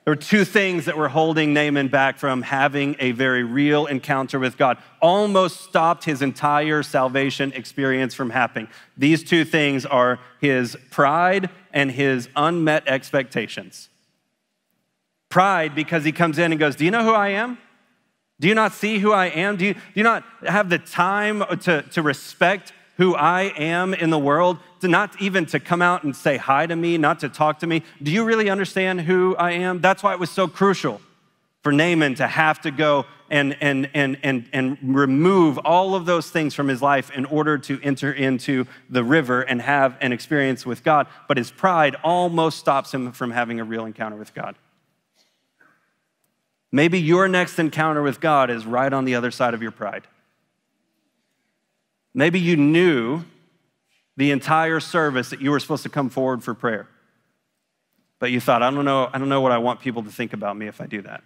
There were two things that were holding Naaman back from having a very real encounter with God, almost stopped his entire salvation experience from happening. These two things are his pride and his unmet expectations. Pride, because he comes in and goes, do you know who I am? Do you not see who I am? Do you not have the time to respect who I am in the world, to not even to come out and say hi to me, not to talk to me? Do you really understand who I am? That's why it was so crucial for Naaman to have to go and remove all of those things from his life in order to enter into the river and have an experience with God. But his pride almost stops him from having a real encounter with God. Maybe your next encounter with God is right on the other side of your pride. Maybe you knew the entire service that you were supposed to come forward for prayer, but you thought, I don't know what I want people to think about me if I do that.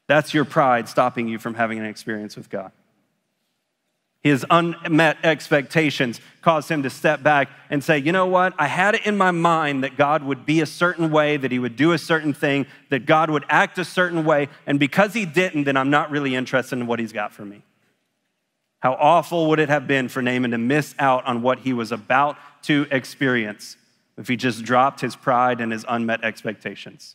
That's your pride stopping you from having an experience with God. His unmet expectations caused him to step back and say, you know what? I had it in my mind that God would be a certain way, that he would do a certain thing, that God would act a certain way, and because he didn't, then I'm not really interested in what he's got for me. How awful would it have been for Naaman to miss out on what he was about to experience if he just dropped his pride and his unmet expectations?